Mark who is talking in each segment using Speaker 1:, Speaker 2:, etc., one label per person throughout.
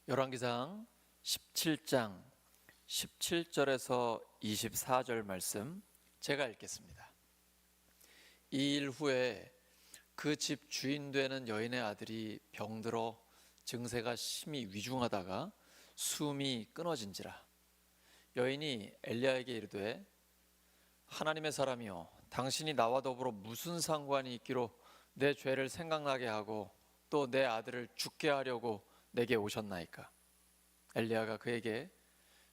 Speaker 1: 열왕기상 17장 17절에서 24절 말씀 제가 읽겠습니다. 이 일 후에 그 집 주인 되는 여인의 아들이 병들어 증세가 심히 위중하다가 숨이 끊어진지라. 여인이 엘리야에게 이르되 하나님의 사람이여, 당신이 나와 더불어 무슨 상관이 있기로 내 죄를 생각나게 하고 또 내 아들을 죽게 하려고 내게 오셨나이까? 엘리야가 그에게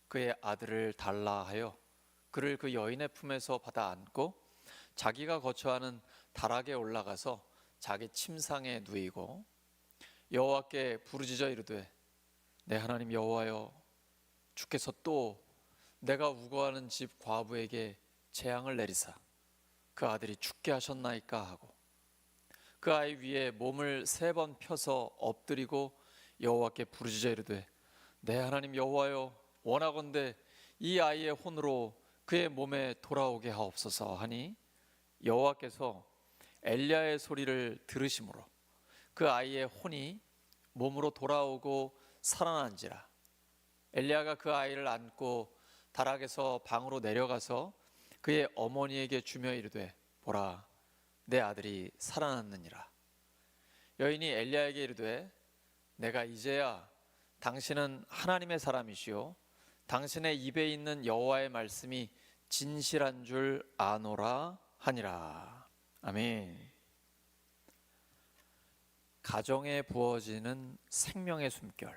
Speaker 1: 그의 아들을 달라 하여 그를 그 여인의 품에서 받아 안고 자기가 거처하는 다락에 올라가서 자기 침상에 누이고 여호와께 부르짖어 이르되 내 하나님 여호와여, 주께서 또 내가 우거하는 집 과부에게 재앙을 내리사 그 아들이 죽게 하셨나이까 하고 그 아이 위에 몸을 3번 펴서 엎드리고 여호와께 부르짖어 이르되 내 하나님 여호와여, 원하건대 이 아이의 혼으로 그의 몸에 돌아오게 하옵소서 하니 여호와께서 엘리야의 소리를 들으심으로 그 아이의 혼이 몸으로 돌아오고 살아난지라. 엘리야가 그 아이를 안고 다락에서 방으로 내려가서 그의 어머니에게 주며 이르되 보라, 내 아들이 살아났느니라. 여인이 엘리야에게 이르되 내가 이제야 당신은 하나님의 사람이시오 당신의 입에 있는 여호와의 말씀이 진실한 줄 아노라 하니라. 아멘. 가정에 부어지는 생명의 숨결,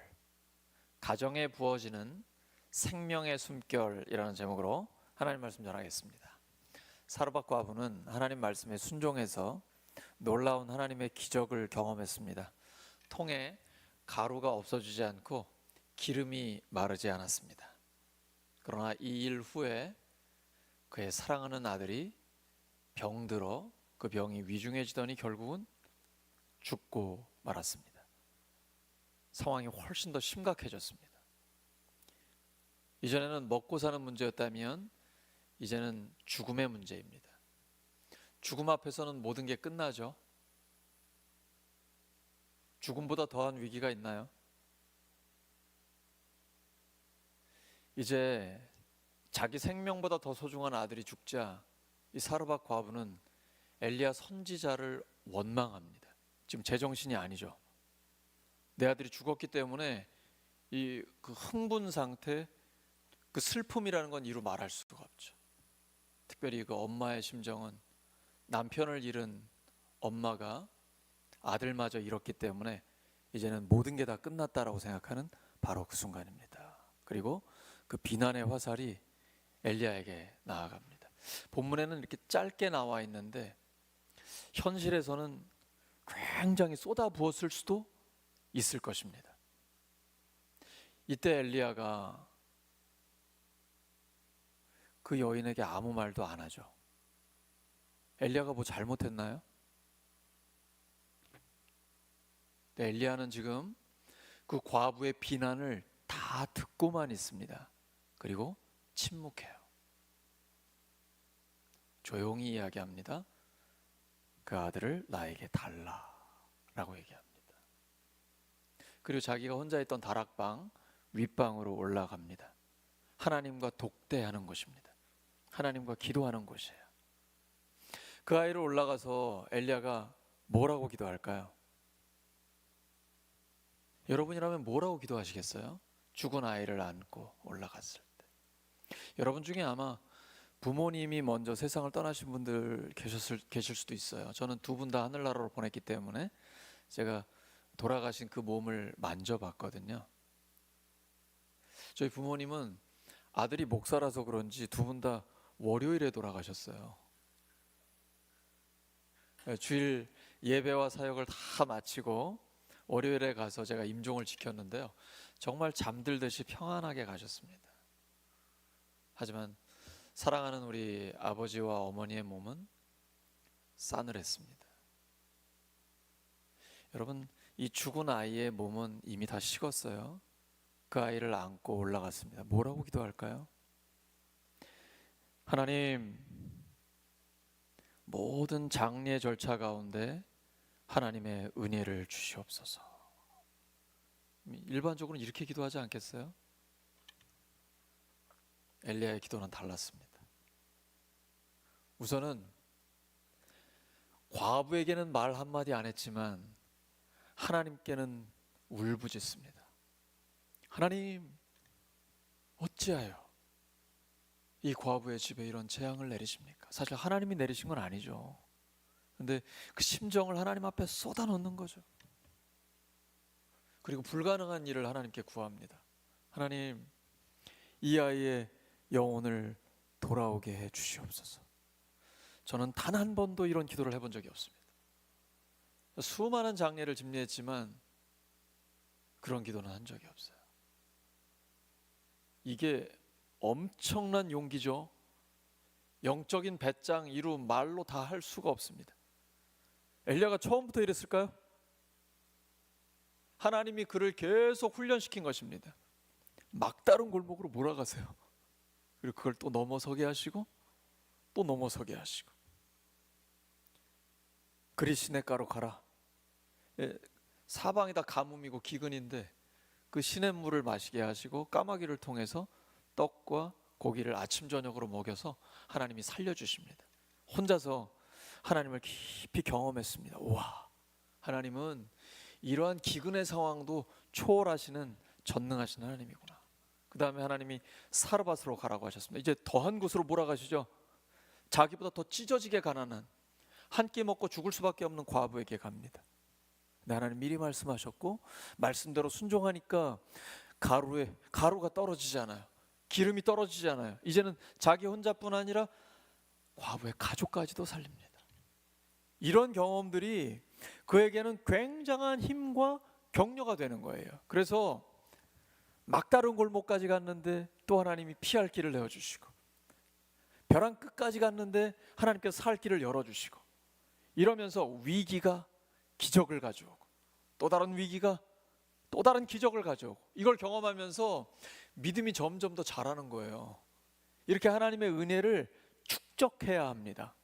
Speaker 1: 가정에 부어지는 생명의 숨결이라는 제목으로 하나님 말씀 전하겠습니다. 사르밧 과부는 하나님 말씀에 순종해서 놀라운 하나님의 기적을 경험했습니다. 통에 가루가 없어지지 않고 기름이 마르지 않았습니다. 그러나 이 일 후에 그의 사랑하는 아들이 병들어 그 병이 위중해지더니 결국은 죽고 말았습니다. 상황이 훨씬 더 심각해졌습니다. 이전에는 먹고 사는 문제였다면 이제는 죽음의 문제입니다. 죽음 앞에서는 모든 게 끝나죠. 죽음보다 더한 위기가 있나요? 이제 자기 생명보다 더 소중한 아들이 죽자 이 사르밧 과부는 엘리야 선지자를 원망합니다. 지금 제정신이 아니죠. 내 아들이 죽었기 때문에 그 흥분 상태, 그 슬픔이라는 건 이루 말할 수가 없죠. 특별히 그 엄마의 심정은 남편을 잃은 엄마가 아들마저 잃었기 때문에 이제는 모든 게 다 끝났다라고 생각하는 바로 그 순간입니다. 그리고 그 비난의 화살이 엘리야에게 나아갑니다. 본문에는 이렇게 짧게 나와 있는데 현실에서는 굉장히 쏟아부었을 수도 있을 것입니다. 이때 엘리야가 그 여인에게 아무 말도 안 하죠. 엘리야가 뭐 잘못했나요? 네, 엘리야는 지금 그 과부의 비난을 다 듣고만 있습니다. 그리고 침묵해요. 조용히 이야기합니다. 그 아들을 나에게 달라라고 얘기합니다. 그리고 자기가 혼자 있던 다락방 윗방으로 올라갑니다. 하나님과 독대하는 곳입니다. 하나님과 기도하는 곳이에요. 그 아이를 올라가서 엘리야가 뭐라고 기도할까요? 여러분이라면 뭐라고 기도하시겠어요? 죽은 아이를 안고 올라갔을 때. 여러분 중에 아마 부모님이 먼저 세상을 떠나신 분들 계실 수도 있어요. 저는 2분 다 하늘나라로 보냈기 때문에 제가 돌아가신 그 몸을 만져봤거든요. 저희 부모님은 아들이 목사라서 그런지 2분 다 월요일에 돌아가셨어요. 주일 예배와 사역을 다 마치고 월요일에 가서 제가 임종을 지켰는데요. 정말 잠들듯이 평안하게 가셨습니다. 하지만 사랑하는 우리 아버지와 어머니의 몸은 싸늘했습니다. 여러분, 이 죽은 아이의 몸은 이미 다 식었어요. 그 아이를 안고 올라갔습니다. 뭐라고 기도할까요? 하나님, 모든 장례 절차 가운데 하나님의 은혜를 주시옵소서. 일반적으로 이렇게 기도하지 않겠어요? 엘리야의 기도는 달랐습니다. 우선은 과부에게는 말 한마디 안 했지만 하나님께는 울부짖습니다. 하나님, 어찌하여 이 과부의 집에 이런 재앙을 내리십니까? 사실 하나님이 내리신 건 아니죠. 근데 그 심정을 하나님 앞에 쏟아놓는 거죠. 그리고 불가능한 일을 하나님께 구합니다. 하나님, 이 아이의 영혼을 돌아오게 해 주시옵소서. 저는 단 한 번도 이런 기도를 해본 적이 없습니다. 수많은 장례를 집례했지만 그런 기도는 한 적이 없어요. 이게 엄청난 용기죠. 영적인 배짱, 이루 말로 다 할 수가 없습니다. 엘리야가 처음부터 이랬을까요? 하나님이 그를 계속 훈련시킨 것입니다. 막다른 골목으로 몰아가세요. 그리고 그걸 또 넘어서게 하시고 또 넘어서게 하시고. 그리 시냇가로 가라. 사방이 다 가뭄이고 기근인데 그 시냇물을 마시게 하시고 까마귀를 통해서 떡과 고기를 아침 저녁으로 먹여서 하나님이 살려주십니다. 혼자서 하나님을 깊이 경험했습니다. 와, 하나님은 이러한 기근의 상황도 초월하시는 전능하신 하나님이구나. 그 다음에 하나님이 사르밧으로 가라고 하셨습니다. 이제 더한 곳으로 몰아가시죠. 자기보다 더 찢어지게 가난한, 한 끼 먹고 죽을 수밖에 없는 과부에게 갑니다. 근데 하나님 미리 말씀하셨고 말씀대로 순종하니까 가루가 떨어지지 않아요. 기름이 떨어지지 않아요. 이제는 자기 혼자뿐 아니라 과부의 가족까지도 살립니다. 이런 경험들이 그에게는 굉장한 힘과 격려가 되는 거예요. 그래서 막다른 골목까지 갔는데 또 하나님이 피할 길을 내어주시고, 벼랑 끝까지 갔는데 하나님께서 살 길을 열어주시고, 이러면서 위기가 기적을 가져오고 또 다른 위기가 또 다른 기적을 가져오고, 이걸 경험하면서 믿음이 점점 더 자라는 거예요. 이렇게 하나님의 은혜를 축적해야 합니다.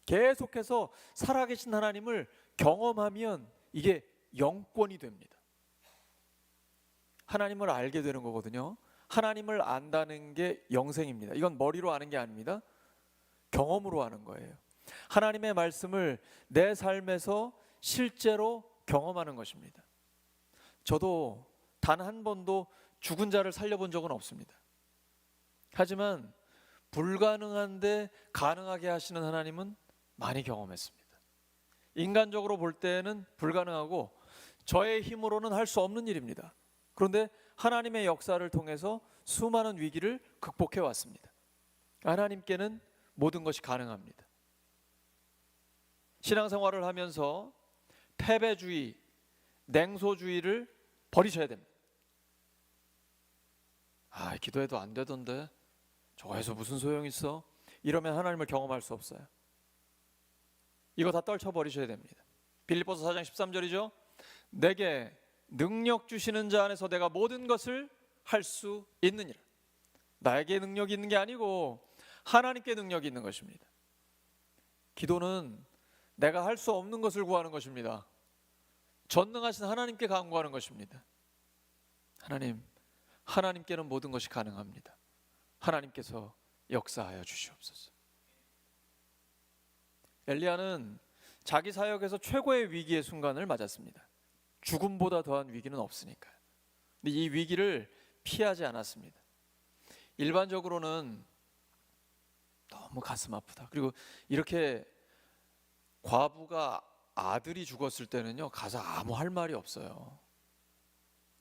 Speaker 1: 계속해서 살아계신 하나님을 경험하면 이게 영권이 됩니다. 하나님을 알게 되는 거거든요. 하나님을 안다는 게 영생입니다. 이건 머리로 아는 게 아닙니다. 경험으로 아는 거예요. 하나님의 말씀을 내 삶에서 실제로 경험하는 것입니다. 저도 단 한 번도 죽은 자를 살려본 적은 없습니다. 하지만 불가능한데 가능하게 하시는 하나님은 많이 경험했습니다. 인간적으로 볼 때는 불가능하고 저의 힘으로는 할 수 없는 일입니다. 그런데 하나님의 역사를 통해서 수많은 위기를 극복해 왔습니다. 하나님께는 모든 것이 가능합니다. 신앙생활을 하면서 패배주의, 냉소주의를 버리셔야 됩니다. 기도해도 안 되던데 저거 해서 무슨 소용이 있어? 이러면 하나님을 경험할 수 없어요. 이거 다 떨쳐버리셔야 됩니다. 빌립보서 4장 13절이죠. 내게 능력 주시는 자 안에서 내가 모든 것을 할 수 있느니라. 나에게 능력이 있는 게 아니고 하나님께 능력이 있는 것입니다. 기도는 내가 할 수 없는 것을 구하는 것입니다. 전능하신 하나님께 간구하는 것입니다. 하나님께는 모든 것이 가능합니다. 하나님께서 역사하여 주시옵소서. 엘리야는 자기 사역에서 최고의 위기의 순간을 맞았습니다. 죽음보다 더한 위기는 없으니까요. 근데 이 위기를 피하지 않았습니다. 일반적으로는 너무 가슴 아프다. 그리고 이렇게 과부가 아들이 죽었을 때는요, 가서 아무 할 말이 없어요.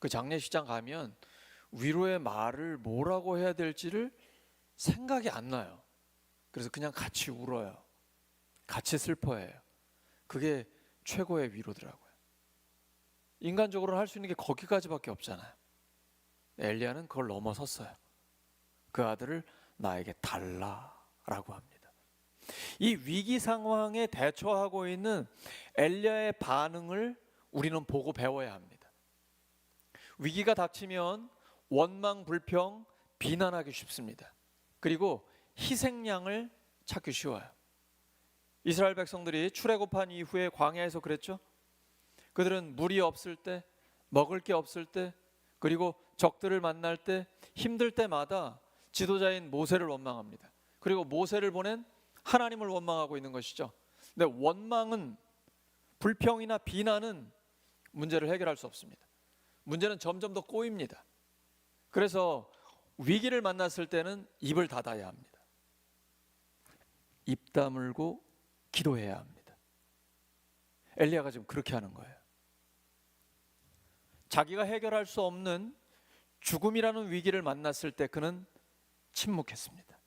Speaker 1: 그 장례식장 가면 위로의 말을 뭐라고 해야 될지를 생각이 안 나요. 그래서 그냥 같이 울어요. 같이 슬퍼해요. 그게 최고의 위로더라고요. 인간적으로 할 수 있는 게 거기까지밖에 없잖아요. 엘리야는 그걸 넘어섰어요. 그 아들을 나에게 달라라고 합니다. 이 위기 상황에 대처하고 있는 엘리야의 반응을 우리는 보고 배워야 합니다. 위기가 닥치면 원망, 불평, 비난하기 쉽습니다. 그리고 희생양을 찾기 쉬워요. 이스라엘 백성들이 출애굽한 이후에 광야에서 그랬죠. 그들은 물이 없을 때 먹을 게 없을 때, 그리고 적들을 만날 때, 힘들 때마다 지도자인 모세를 원망합니다. 그리고 모세를 보낸 하나님을 원망하고 있는 것이죠. 근데 원망은, 불평이나 비난은 문제를 해결할 수 없습니다. 문제는 점점 더 꼬입니다. 그래서 위기를 만났을 때는 입을 닫아야 합니다. 입 다물고 기도해야 합니다. 엘리야가 지금 그렇게 하는 거예요. 자기가 해결할 수 없는 죽음이라는 위기를 만났을 때 그는 침묵했습니다.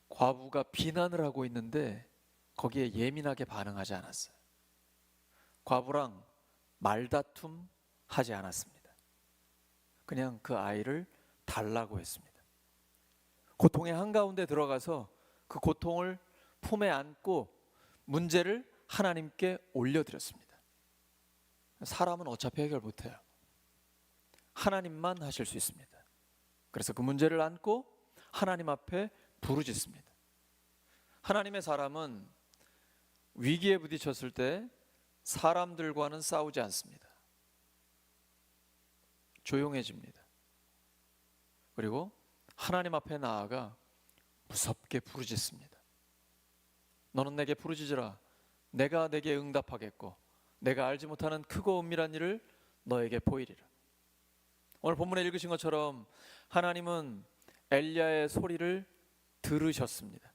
Speaker 1: 과부가 비난을 하고 있는데 거기에 예민하게 반응하지 않았어요. 과부랑 말다툼 하지 않았습니다. 그냥 그 아이를 달라고 했습니다. 고통의 한가운데 들어가서 그 고통을 품에 안고 문제를 하나님께 올려드렸습니다. 사람은 어차피 해결 못해요. 하나님만 하실 수 있습니다. 그래서 그 문제를 안고 하나님 앞에 부르짖습니다. 하나님의 사람은 위기에 부딪혔을 때 사람들과는 싸우지 않습니다. 조용해집니다. 그리고 하나님 앞에 나아가 무섭게 부르짖습니다. 너는 내게 부르짖으라. 내가 내게 응답하겠고 내가 알지 못하는 크고 은밀한 일을 너에게 보이리라. 오늘 본문에 읽으신 것처럼 하나님은 엘리야의 소리를 들으셨습니다.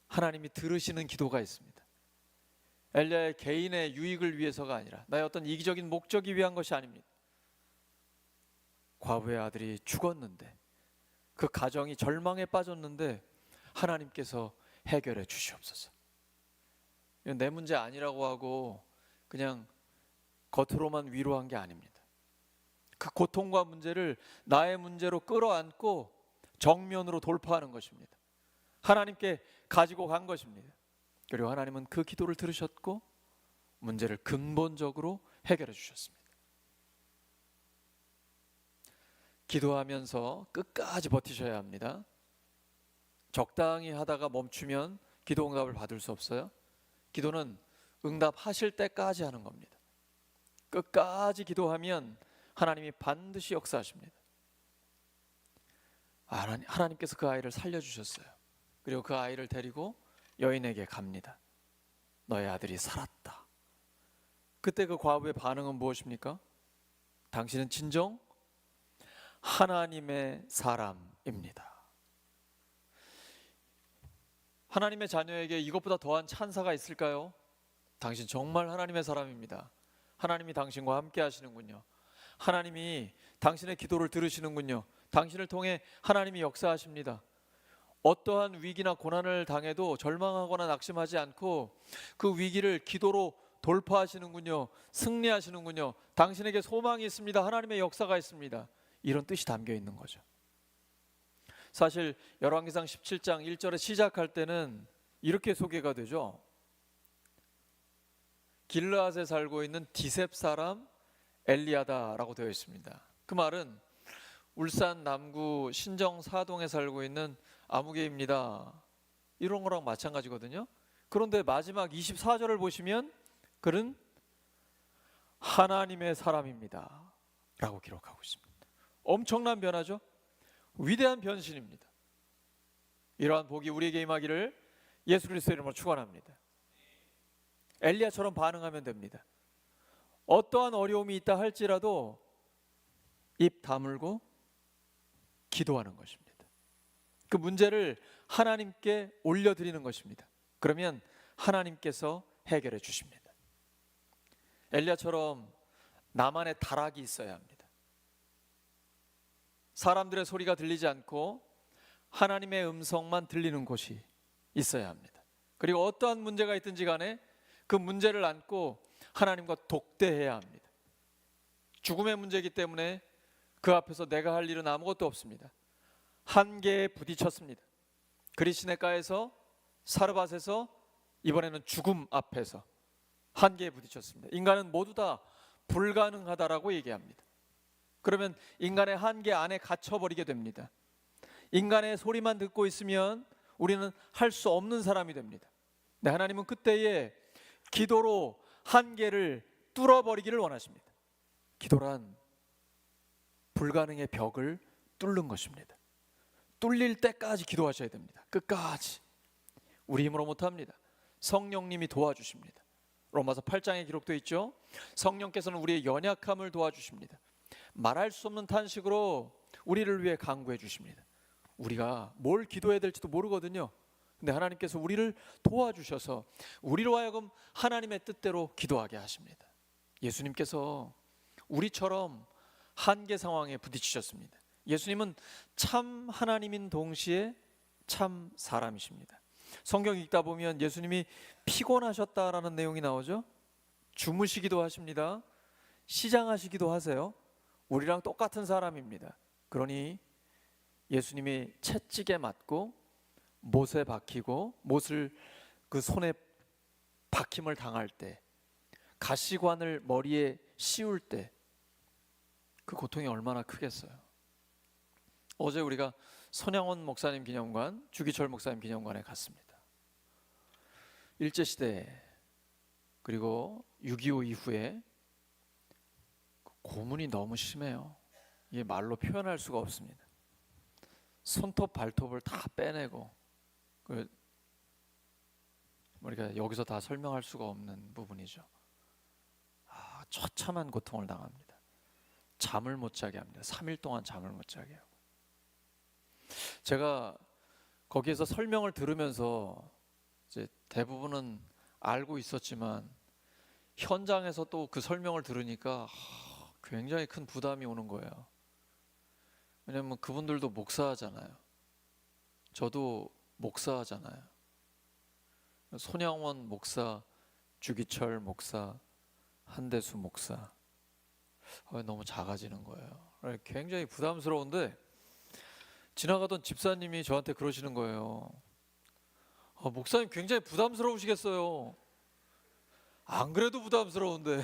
Speaker 1: 하나님이 들으시는 기도가 있습니다. 엘리야의 개인의 유익을 위해서가 아니라 나의 어떤 이기적인 목적이 위한 것이 아닙니다. 과부의 아들이 죽었는데, 그 가정이 절망에 빠졌는데 하나님께서 해결해 주시옵소서. 이건 내 문제 아니라고 하고 그냥 겉으로만 위로한 게 아닙니다. 그 고통과 문제를 나의 문제로 끌어안고 정면으로 돌파하는 것입니다. 하나님께 가지고 간 것입니다. 그리고 하나님은 그 기도를 들으셨고 문제를 근본적으로 해결해 주셨습니다. 기도하면서 끝까지 버티셔야 합니다. 적당히 하다가 멈추면 기도 응답을 받을 수 없어요. 기도는 응답하실 때까지 하는 겁니다. 끝까지 기도하면 하나님이 반드시 역사하십니다. 하나님께서 그 아이를 살려주셨어요. 그리고 그 아이를 데리고 여인에게 갑니다. 너의 아들이 살았다. 그때 그 과부의 반응은 무엇입니까? 당신은 진정 하나님의 사람입니다. 하나님의 자녀에게 이것보다 더한 찬사가 있을까요? 당신 정말 하나님의 사람입니다. 하나님이 당신과 함께 하시는군요. 하나님이 당신의 기도를 들으시는군요. 당신을 통해 하나님이 역사하십니다. 어떠한 위기나 고난을 당해도 절망하거나 낙심하지 않고 그 위기를 기도로 돌파하시는군요. 승리하시는군요. 당신에게 소망이 있습니다. 하나님의 역사가 있습니다. 이런 뜻이 담겨 있는 거죠. 사실 열왕기상 17장 1절에 시작할 때는 이렇게 소개가 되죠. 길르앗에 살고 있는 디셉 사람 엘리야다라고 되어 있습니다. 그 말은 울산 남구 신정 사동에 살고 있는 아무개입니다. 이런 거랑 마찬가지거든요. 그런데 마지막 24절을 보시면 그는 하나님의 사람입니다 라고 기록하고 있습니다. 엄청난 변화죠. 위대한 변신입니다. 이러한 복이 우리에게 임하기를 예수 그리스도의 이름으로 축원합니다. 엘리야처럼 반응하면 됩니다. 어떠한 어려움이 있다 할지라도 입 다물고 기도하는 것입니다. 그 문제를 하나님께 올려드리는 것입니다. 그러면 하나님께서 해결해 주십니다. 엘리야처럼 나만의 다락이 있어야 합니다. 사람들의 소리가 들리지 않고 하나님의 음성만 들리는 곳이 있어야 합니다. 그리고 어떠한 문제가 있든지 간에 그 문제를 안고 하나님과 독대해야 합니다. 죽음의 문제이기 때문에 그 앞에서 내가 할 일은 아무것도 없습니다. 한계에 부딪혔습니다. 그리시네가에서, 사르밧에서, 이번에는 죽음 앞에서 한계에 부딪혔습니다. 인간은 모두 다 불가능하다라고 얘기합니다. 그러면 인간의 한계 안에 갇혀버리게 됩니다. 인간의 소리만 듣고 있으면 우리는 할 수 없는 사람이 됩니다. 네, 하나님은 그때에 기도로 한계를 뚫어버리기를 원하십니다. 기도란 불가능의 벽을 뚫는 것입니다. 뚫릴 때까지 기도하셔야 됩니다. 끝까지. 우리 힘으로 못합니다. 성령님이 도와주십니다. 로마서 8장에 기록되어 있죠. 성령께서는 우리의 연약함을 도와주십니다. 말할 수 없는 탄식으로 우리를 위해 간구해 주십니다. 우리가 뭘 기도해야 될지도 모르거든요. 근데 하나님께서 우리를 도와주셔서 우리로 하여금 하나님의 뜻대로 기도하게 하십니다. 예수님께서 우리처럼 한계 상황에 부딪히셨습니다. 예수님은 참 하나님인 동시에 참 사람이십니다. 성경 읽다 보면 예수님이 피곤하셨다라는 내용이 나오죠. 주무시기도 하십니다. 시장하시기도 하세요. 우리랑 똑같은 사람입니다. 그러니 예수님이 채찍에 맞고 못에 박히고 못을 그 손에 박힘을 당할 때, 가시관을 머리에 씌울 때 그 고통이 얼마나 크겠어요. 어제 우리가 손양원 목사님 기념관, 주기철 목사님 기념관에 갔습니다. 일제시대 그리고 6.25 이후에 고문이 너무 심해요. 이게 말로 표현할 수가 없습니다. 손톱 발톱을 다 빼내고, 우리가 여기서 다 설명할 수가 없는 부분이죠. 처참한 고통을 당합니다. 잠을 못 자게 합니다. 3일 동안 잠을 못 자게 하고. 제가 거기에서 설명을 들으면서 이제 대부분은 알고 있었지만 현장에서 또 그 설명을 들으니까 굉장히 큰 부담이 오는 거예요. 왜냐면 그분들도 목사하잖아요. 저도 목사하잖아요. 손양원 목사, 주기철 목사, 한대수 목사. 너무 작아지는 거예요. 굉장히 부담스러운데 지나가던 집사님이 저한테 그러시는 거예요. 목사님 굉장히 부담스러우시겠어요. 안 그래도 부담스러운데.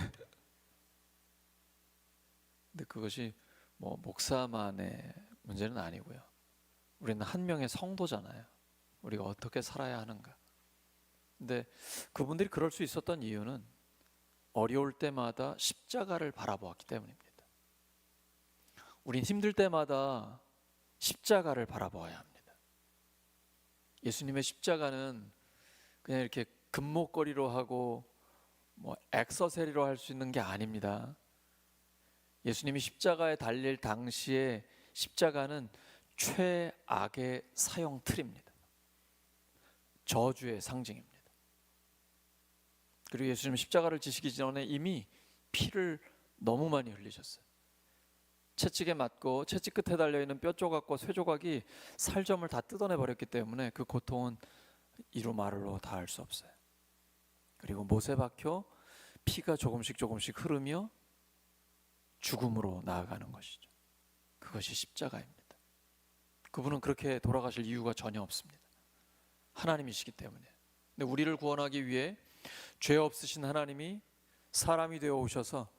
Speaker 1: 근데 그것이 뭐 목사만의 문제는 아니고요. 우리는 한 명의 성도잖아요. 우리가 어떻게 살아야 하는가. 근데 그분들이 그럴 수 있었던 이유는 어려울 때마다 십자가를 바라보았기 때문입니다. 우린 힘들 때마다 십자가를 바라보아야 합니다. 예수님의 십자가는 그냥 이렇게 금목걸이로 하고 뭐 액세서리로 할 수 있는 게 아닙니다. 예수님이 십자가에 달릴 당시에 십자가는 최악의 사형 틀입니다. 저주의 상징입니다. 그리고 예수님 십자가를 지시기 전에 이미 피를 너무 많이 흘리셨어요. 채찍에 맞고 채찍 끝에 달려있는 뼈 조각과 쇠 조각이 살점을 다 뜯어내 버렸기 때문에 그 고통은 이루 말로 다 할 수 없어요. 그리고 못에 박혀 피가 조금씩 흐르며 죽음으로 나아가는 것이죠. 그것이 십자가입니다. 그분은 그렇게 돌아가실 이유가 전혀 없습니다. 하나님이시기 때문에. 근데 우리를 구원하기 위해 죄 없으신 하나님이 사람이 되어 오셔서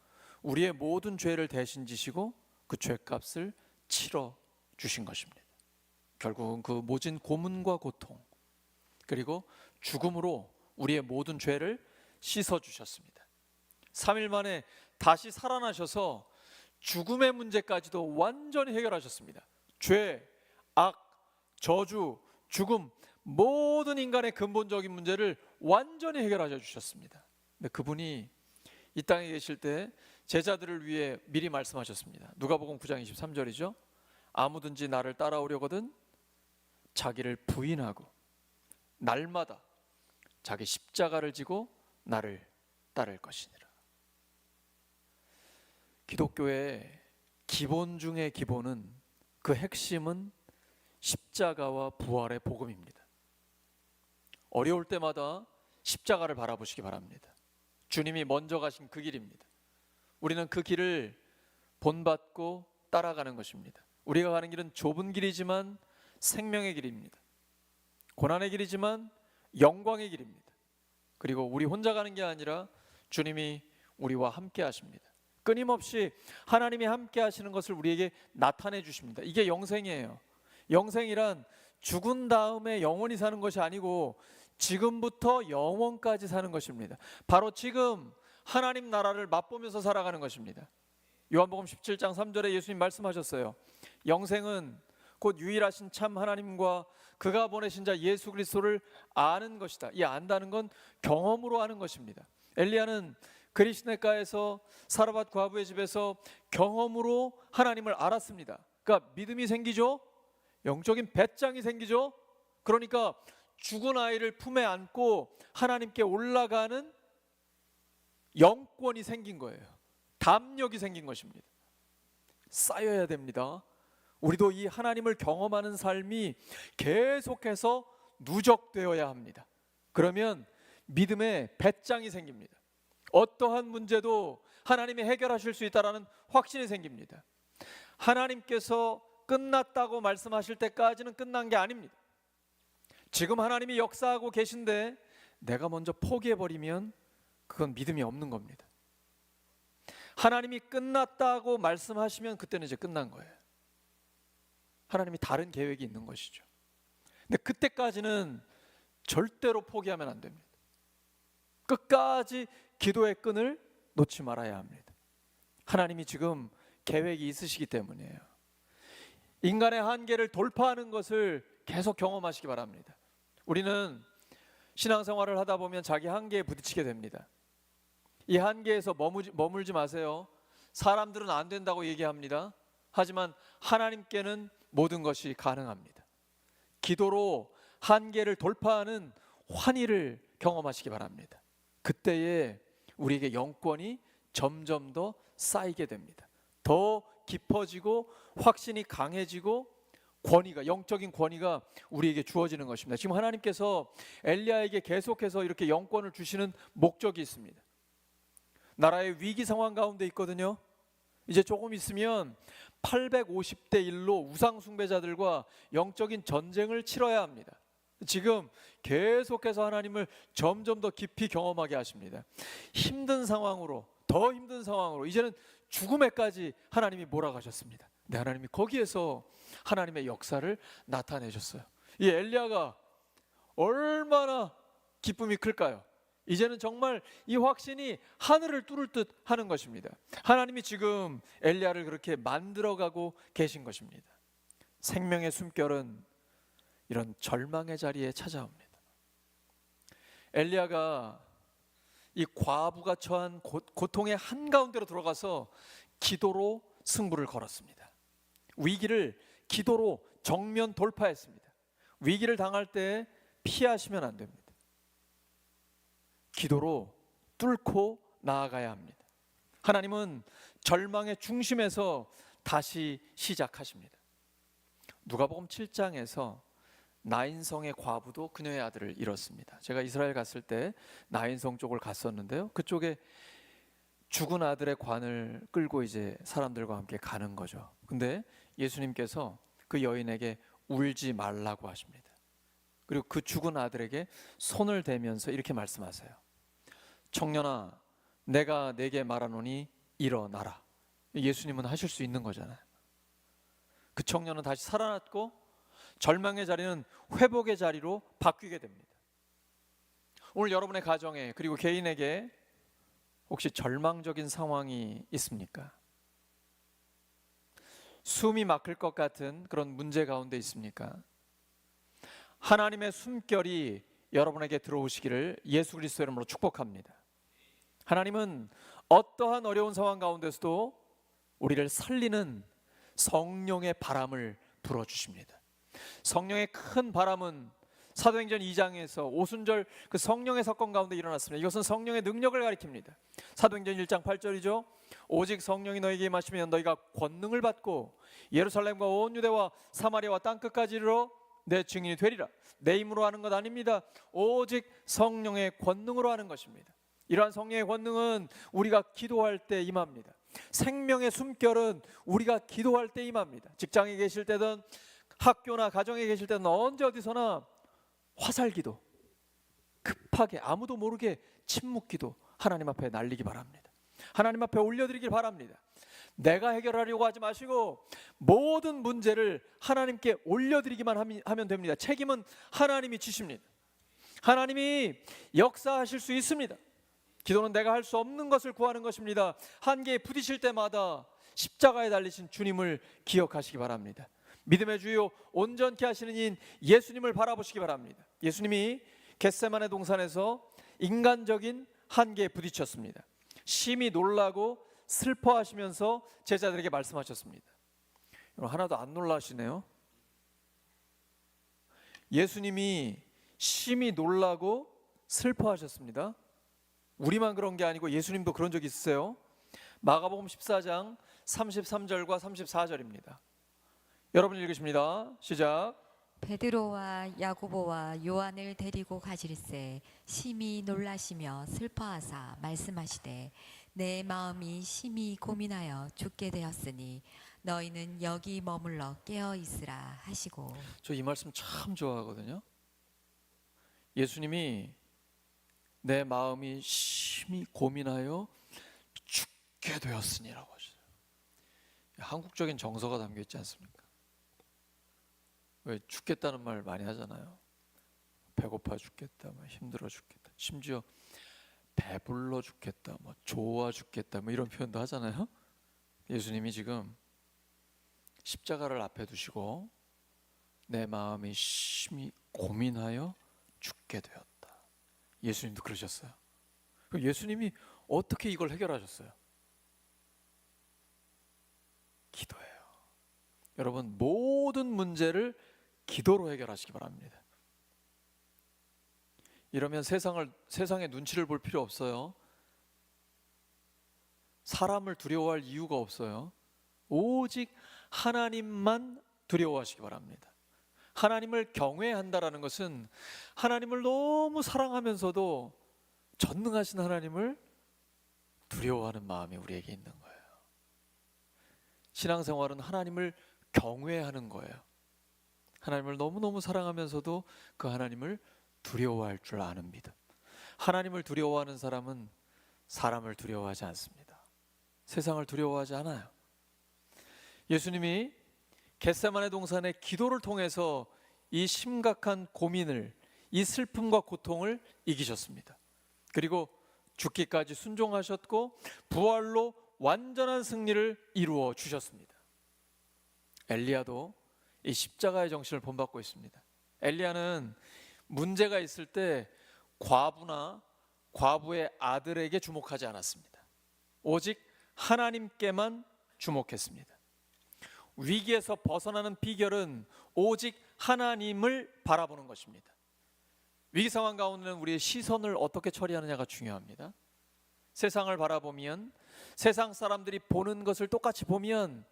Speaker 1: 우리의 모든 죄를 대신 지시고 그 죄값을 치러 주신 것입니다. 결국은 그 모진 고문과 고통 그리고 죽음으로 우리의 모든 죄를 씻어 주셨습니다. 3일 만에 다시 살아나셔서 죽음의 문제까지도 완전히 해결하셨습니다. 죄, 악, 저주, 죽음 모든 인간의 근본적인 문제를 완전히 해결하셔 주셨습니다. 근데 그분이 이 땅에 계실 때 제자들을 위해 미리 말씀하셨습니다. 누가복음 9장 23절이죠. 아무든지 나를 따라오려거든 자기를 부인하고 날마다 자기 십자가를 지고 나를 따를 것이니라. 기독교의 기본 중의 기본은, 그 핵심은 십자가와 부활의 복음입니다. 어려울 때마다 십자가를 바라보시기 바랍니다. 주님이 먼저 가신 그 길입니다. 우리는 그 길을 본받고 따라가는 것입니다. 우리가 가는 길은 좁은 길이지만 생명의 길입니다. 고난의 길이지만 영광의 길입니다. 그리고 우리 혼자 가는 게 아니라 주님이 우리와 함께 하십니다. 끊임없이 하나님이 함께 하시는 것을 우리에게 나타내 주십니다. 이게 영생이에요. 영생이란 죽은 다음에 영원히 사는 것이 아니고 지금부터 영원까지 사는 것입니다. 바로 지금 하나님 나라를 맛보면서 살아가는 것입니다. 요한복음 17장 3절에 예수님 말씀하셨어요. 영생은 곧 유일하신 참 하나님과 그가 보내신 자 예수 그리스도를 아는 것이다. 이 안다는 건 경험으로 아는 것입니다. 엘리야는 그리스네가에서 사르밧 과부의 집에서 경험으로 하나님을 알았습니다. 그러니까 믿음이 생기죠. 영적인 배짱이 생기죠. 그러니까 죽은 아이를 품에 안고 하나님께 올라가는 영권이 생긴 거예요. 담력이 생긴 것입니다. 쌓여야 됩니다. 우리도 이 하나님을 경험하는 삶이 계속해서 누적되어야 합니다. 그러면 믿음의 배짱이 생깁니다. 어떠한 문제도 하나님이 해결하실 수 있다는 확신이 생깁니다. 하나님께서 끝났다고 말씀하실 때까지는 끝난 게 아닙니다. 지금 하나님이 역사하고 계신데 내가 먼저 포기해버리면 그건 믿음이 없는 겁니다. 하나님이 끝났다고 말씀하시면 그때는 이제 끝난 거예요. 하나님이 다른 계획이 있는 것이죠. 근데 그때까지는 절대로 포기하면 안 됩니다. 끝까지 기도의 끈을 놓지 말아야 합니다. 하나님이 지금 계획이 있으시기 때문이에요. 인간의 한계를 돌파하는 것을 계속 경험하시기 바랍니다. 우리는 신앙생활을 하다 보면 자기 한계에 부딪히게 됩니다. 이 한계에서 머물지 마세요. 사람들은 안 된다고 얘기합니다. 하지만 하나님께는 모든 것이 가능합니다. 기도로 한계를 돌파하는 환희를 경험하시기 바랍니다. 그때에 우리에게 영권이 점점 더 쌓이게 됩니다. 더 깊어지고 확신이 강해지고 권위가, 영적인 권위가 우리에게 주어지는 것입니다. 지금 하나님께서 엘리야에게 계속해서 이렇게 영권을 주시는 목적이 있습니다. 나라의 위기 상황 가운데 있거든요. 이제 조금 있으면 850대 1로 우상 숭배자들과 영적인 전쟁을 치러야 합니다. 지금 계속해서 하나님을 점점 더 깊이 경험하게 하십니다. 힘든 상황으로, 더 힘든 상황으로, 이제는 죽음에까지 하나님이 몰아가셨습니다. 네, 하나님이 거기에서 하나님의 역사를 나타내셨어요. 이 엘리야가 얼마나 기쁨이 클까요? 이제는 정말 이 확신이 하늘을 뚫을 듯 하는 것입니다. 하나님이 지금 엘리야를 그렇게 만들어가고 계신 것입니다. 생명의 숨결은 이런 절망의 자리에 찾아옵니다. 엘리야가 이 과부가 처한 고통의 한가운데로 들어가서 기도로 승부를 걸었습니다. 위기를 기도로 정면 돌파했습니다. 위기를 당할 때 피하시면 안 됩니다. 기도로 뚫고 나아가야 합니다. 하나님은 절망의 중심에서 다시 시작하십니다. 누가복음 7장에서 나인성의 과부도 그녀의 아들을 잃었습니다. 제가 이스라엘 갔을 때 나인성 쪽을 갔었는데요. 그쪽에 죽은 아들의 관을 끌고 이제 사람들과 함께 가는 거죠. 근데 예수님께서 그 여인에게 울지 말라고 하십니다. 그리고 그 죽은 아들에게 손을 대면서 이렇게 말씀하세요. 청년아, 내가 네게 말하노니 일어나라. 예수님은 하실 수 있는 거잖아요. 그 청년은 다시 살아났고 절망의 자리는 회복의 자리로 바뀌게 됩니다. 오늘 여러분의 가정에 그리고 개인에게 혹시 절망적인 상황이 있습니까? 숨이 막힐 것 같은 그런 문제 가운데 있습니까? 하나님의 숨결이 여러분에게 들어오시기를 예수 그리스도의 이름으로 축복합니다. 하나님은 어떠한 어려운 상황 가운데서도 우리를 살리는 성령의 바람을 불어주십니다. 성령의 큰 바람은 사도행전 2장에서 오순절 그 성령의 사건 가운데 일어났습니다. 이것은 성령의 능력을 가리킵니다. 사도행전 1장 8절이죠. 오직 성령이 너에게 임하시면 너희가 권능을 받고 예루살렘과 온 유대와 사마리아와 땅끝까지 이르러 내 증인이 되리라. 내 힘으로 하는 것 아닙니다. 오직 성령의 권능으로 하는 것입니다. 이러한 성령의 권능은 우리가 기도할 때 임합니다. 생명의 숨결은 우리가 기도할 때 임합니다. 직장에 계실 때든 학교나 가정에 계실 때는 언제 어디서나 화살기도, 급하게 아무도 모르게 침묵기도 하나님 앞에 날리기 바랍니다. 하나님 앞에 올려드리길 바랍니다. 내가 해결하려고 하지 마시고 모든 문제를 하나님께 올려드리기만 하면 됩니다. 책임은 하나님이 지십니다. 하나님이 역사하실 수 있습니다. 기도는 내가 할 수 없는 것을 구하는 것입니다. 한계에 부딪힐 때마다 십자가에 달리신 주님을 기억하시기 바랍니다. 믿음의 주요 온전케 하시는 이인 예수님을 바라보시기 바랍니다. 예수님이 겟세마네 동산에서 인간적인 한계에 부딪혔습니다. 심히 놀라고 슬퍼하시면서 제자들에게 말씀하셨습니다. 하나도 안 놀라시네요. 예수님이 심히 놀라고 슬퍼하셨습니다. 우리만 그런 게 아니고 예수님도 그런 적 있으세요. 마가복음 14장 33절과 34절입니다. 여러분 읽으십니다. 시작.
Speaker 2: 베드로와 야고보와 요한을 데리고 가시리새 심히 놀라시며 슬퍼하사 말씀하시되 내 마음이 심히 고민하여 죽게 되었으니 너희는 여기 머물러 깨어 있으라 하시고.
Speaker 1: 저 이 말씀 참 좋아하거든요. 예수님이 내 마음이 심히 고민하여 죽게 되었으니라고 하시죠. 한국적인 정서가 담겨 있지 않습니까? 왜 죽겠다는 말 많이 하잖아요. 배고파 죽겠다, 뭐 힘들어 죽겠다, 심지어 배불러 죽겠다, 뭐 좋아 죽겠다, 뭐 이런 표현도 하잖아요. 예수님이 지금 십자가를 앞에 두시고 내 마음이 심히 고민하여 죽게 되었다. 예수님도 그러셨어요. 그럼 예수님이 어떻게 이걸 해결하셨어요? 기도예요. 여러분, 모든 문제를 기도로 해결하시기 바랍니다. 이러면 세상의 눈치를 볼 필요 없어요. 사람을 두려워할 이유가 없어요. 오직 하나님만 두려워하시기 바랍니다. 하나님을 경외한다라는 것은 하나님을 너무 사랑하면서도 전능하신 하나님을 두려워하는 마음이 우리에게 있는 거예요. 신앙생활은 하나님을 경외하는 거예요. 하나님을 너무너무 사랑하면서도 그 하나님을 두려워할 줄 아는 믿음. 하나님을 두려워하는 사람은 사람을 두려워하지 않습니다. 세상을 두려워하지 않아요. 예수님이 겟세마네 동산의 기도를 통해서 이 심각한 고민을, 이 슬픔과 고통을 이기셨습니다. 그리고 죽기까지 순종하셨고 부활로 완전한 승리를 이루어 주셨습니다. 엘리야도 이 십자가의 정신을 본받고 있습니다. 엘리야는 문제가 있을 때 과부나 과부의 아들에게 주목하지 않았습니다. 오직 하나님께만 주목했습니다. 위기에서 벗어나는 비결은 오직 하나님을 바라보는 것입니다. 위기 상황 가운데는 우리의 시선을 어떻게 처리하느냐가 중요합니다. 세상을 바라보면, 세상 사람들이 보는 것을 똑같이 보면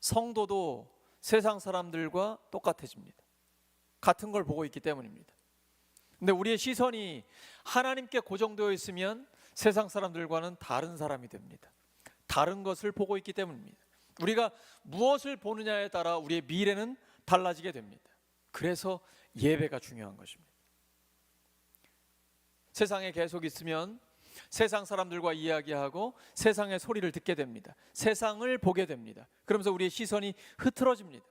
Speaker 1: 성도도 세상 사람들과 똑같아집니다. 같은 걸 보고 있기 때문입니다. 근데 우리의 시선이 하나님께 고정되어 있으면 세상 사람들과는 다른 사람이 됩니다. 다른 것을 보고 있기 때문입니다. 우리가 무엇을 보느냐에 따라 우리의 미래는 달라지게 됩니다. 그래서 예배가 중요한 것입니다. 세상에 계속 있으면 세상 사람들과 이야기하고 세상의 소리를 듣게 됩니다. 세상을 보게 됩니다. 그러면서 우리의 시선이 흐트러집니다.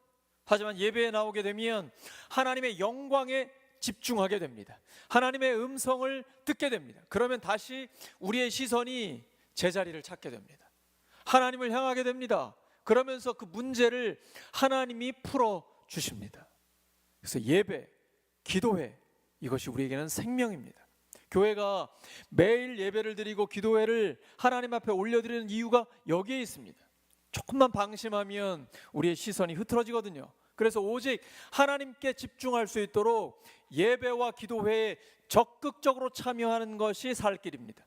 Speaker 1: 하지만 예배에 나오게 되면 하나님의 영광에 집중하게 됩니다. 하나님의 음성을 듣게 됩니다. 그러면 다시 우리의 시선이 제자리를 찾게 됩니다. 하나님을 향하게 됩니다. 그러면서 그 문제를 하나님이 풀어주십니다. 그래서 예배, 기도회, 이것이 우리에게는 생명입니다. 교회가 매일 예배를 드리고 기도회를 하나님 앞에 올려드리는 이유가 여기에 있습니다. 조금만 방심하면 우리의 시선이 흐트러지거든요. 그래서 오직 하나님께 집중할 수 있도록 예배와 기도회에 적극적으로 참여하는 것이 살 길입니다.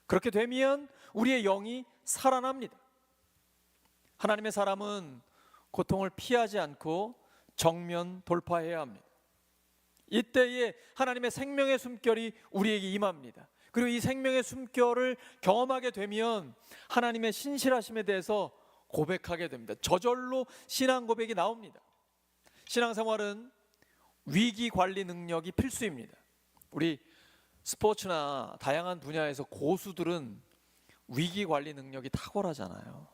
Speaker 1: 그렇게 되면 우리의 영이 살아납니다. 하나님의 사람은 고통을 피하지 않고 정면 돌파해야 합니다. 이때에 하나님의 생명의 숨결이 우리에게 임합니다. 그리고 이 생명의 숨결을 경험하게 되면 하나님의 신실하심에 대해서 고백하게 됩니다. 저절로 신앙 고백이 나옵니다. 신앙생활은 위기 관리 능력이 필수입니다. 우리 스포츠나 다양한 분야에서 고수들은 위기 관리 능력이 탁월하잖아요.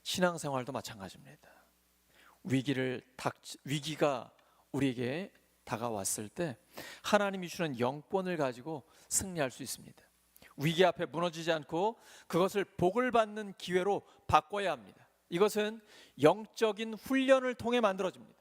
Speaker 1: 신앙생활도 마찬가지입니다. 위기가 우리에게 다가왔을 때 하나님이 주는 영권을 가지고 승리할 수 있습니다. 위기 앞에 무너지지 않고 그것을 복을 받는 기회로 바꿔야 합니다. 이것은 영적인 훈련을 통해 만들어집니다.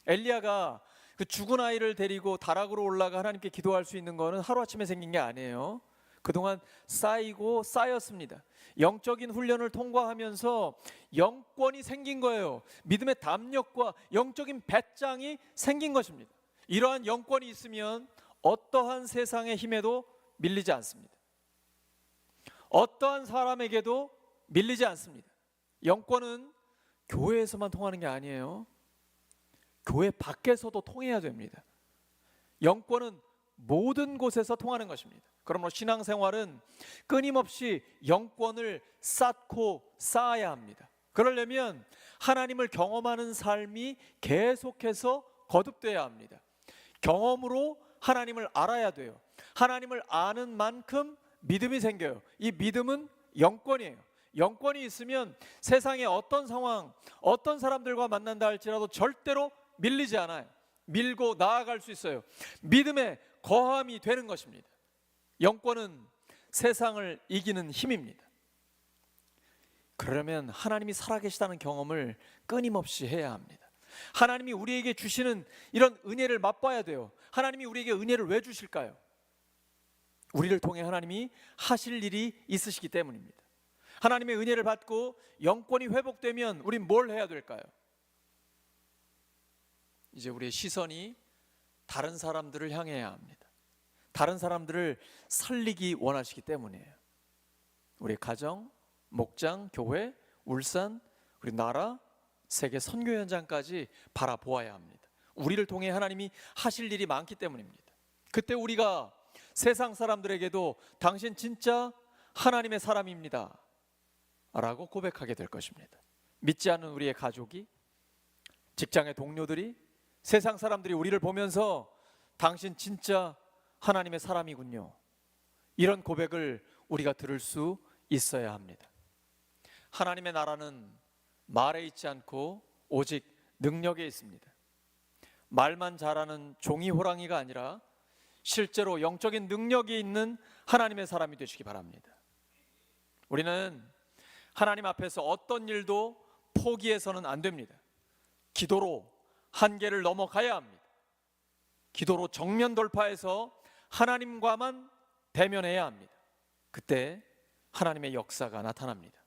Speaker 1: 엘리야가 그 죽은 아이를 데리고 다락으로 올라가 하나님께 기도할 수 있는 것은 하루아침에 생긴 게 아니에요. 그동안 쌓이고 쌓였습니다. 영적인 훈련을 통과하면서 영권이 생긴 거예요. 믿음의 담력과 영적인 배짱이 생긴 것입니다. 이러한 영권이 있으면 어떠한 세상의 힘에도 밀리지 않습니다. 어떠한 사람에게도 밀리지 않습니다. 영권은 교회에서만 통하는 게 아니에요. 교회 밖에서도 통해야 됩니다. 영권은 모든 곳에서 통하는 것입니다. 그러므로 신앙생활은 끊임없이 영권을 쌓고 쌓아야 합니다. 그러려면 하나님을 경험하는 삶이 계속해서 거듭돼야 합니다. 경험으로 하나님을 알아야 돼요. 하나님을 아는 만큼 믿음이 생겨요. 이 믿음은 영권이에요. 영권이 있으면 세상의 어떤 상황, 어떤 사람들과 만난다 할지라도 절대로 밀리지 않아요. 밀고 나아갈 수 있어요. 믿음의 거함이 되는 것입니다. 영권은 세상을 이기는 힘입니다. 그러면 하나님이 살아계시다는 경험을 끊임없이 해야 합니다. 하나님이 우리에게 주시는 이런 은혜를 맛봐야 돼요. 하나님이 우리에게 은혜를 왜 주실까요? 우리를 통해 하나님이 하실 일이 있으시기 때문입니다. 하나님의 은혜를 받고 영권이 회복되면 우린 뭘 해야 될까요? 이제 우리의 시선이 다른 사람들을 향해야 합니다. 다른 사람들을 살리기 원하시기 때문이에요. 우리 가정, 목장, 교회, 울산, 우리 나라, 세계 선교 현장까지 바라보아야 합니다. 우리를 통해 하나님이 하실 일이 많기 때문입니다. 그때 우리가 세상 사람들에게도 당신 진짜 하나님의 사람입니다 라고 고백하게 될 것입니다. 믿지 않는 우리의 가족이, 직장의 동료들이, 세상 사람들이 우리를 보면서 당신 진짜 하나님의 사람이군요, 이런 고백을 우리가 들을 수 있어야 합니다. 하나님의 나라는 말에 있지 않고 오직 능력에 있습니다. 말만 잘하는 종이 호랑이가 아니라 실제로 영적인 능력이 있는 하나님의 사람이 되시기 바랍니다. 우리는 하나님 앞에서 어떤 일도 포기해서는 안 됩니다. 기도로 한계를 넘어가야 합니다. 기도로 정면 돌파해서 하나님과만 대면해야 합니다. 그때 하나님의 역사가 나타납니다.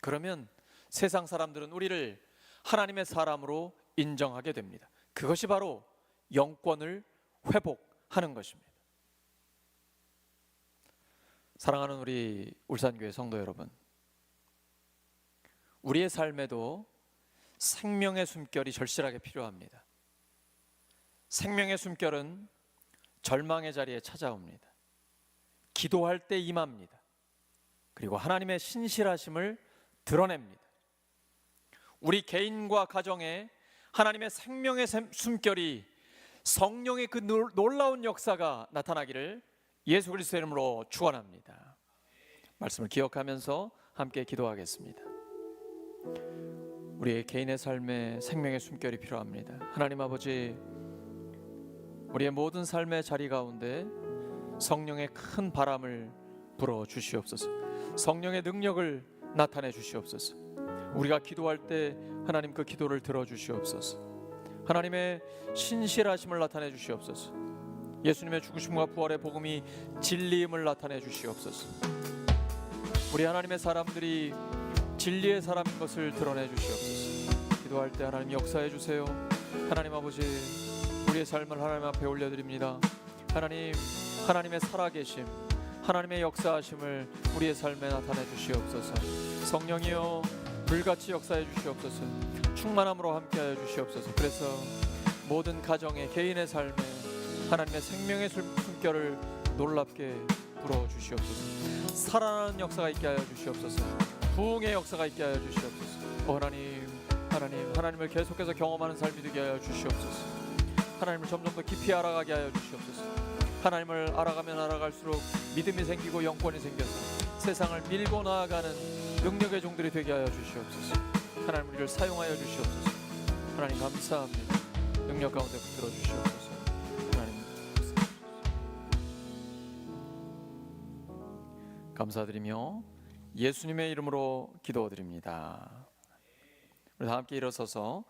Speaker 1: 그러면 세상 사람들은 우리를 하나님의 사람으로 인정하게 됩니다. 그것이 바로 영권을 회복하는 것입니다. 사랑하는 우리 울산교회 성도 여러분, 우리의 삶에도 생명의 숨결이 절실하게 필요합니다. 생명의 숨결은 절망의 자리에 찾아옵니다. 기도할 때 임합니다. 그리고 하나님의 신실하심을 드러냅니다. 우리 개인과 가정에 하나님의 생명의 숨결이, 성령의 그 놀라운 역사가 나타나기를 예수 그리스도의 이름으로 축원합니다. 말씀을 기억하면서 함께 기도하겠습니다. 우리의 개인의 삶에 생명의 숨결이 필요합니다. 하나님 아버지, 우리의 모든 삶의 자리 가운데 성령의 큰 바람을 불어 주시옵소서. 성령의 능력을 나타내 주시옵소서. 우리가 기도할 때 하나님 그 기도를 들어 주시옵소서. 하나님의 신실하심을 나타내 주시옵소서. 예수님의 죽으심과 부활의 복음이 진리임을 나타내 주시옵소서. 우리 하나님의 사람들이 진리의 사람인 것을 드러내 주시옵소서. 기도할 때 하나님 역사해 주세요. 하나님 아버지, 우리의 삶을 하나님 앞에 올려드립니다. 하나님, 하나님의 살아계심, 하나님의 역사하심을 우리의 삶에 나타내 주시옵소서. 성령이여, 불같이 역사해 주시옵소서. 충만함으로 함께하여 주시옵소서. 그래서 모든 가정의, 개인의 삶에 하나님의 생명의 숨결을 놀랍게 불어 주시옵소서. 살아나는 역사가 있게 하여 주시옵소서. 부흥의 역사가 있게 하여 주시옵소서. 하나님을 계속해서 경험하는 삶이 되게 하여 주시옵소서. 하나님을 점점 더 깊이 알아가게 하여 주시옵소서. 하나님을 알아가면 알아갈수록 믿음이 생기고 영권이 생겨서 세상을 밀고 나아가는 능력의 종들이 되게 하여 주시옵소서. 하나님, 우리를 사용하여 주시옵소서. 하나님 감사합니다. 능력 가운데 붙들어 주시옵소서. 하나님 감사드리며 예수님의 이름으로 기도드립니다. 우리 다 함께 일어서서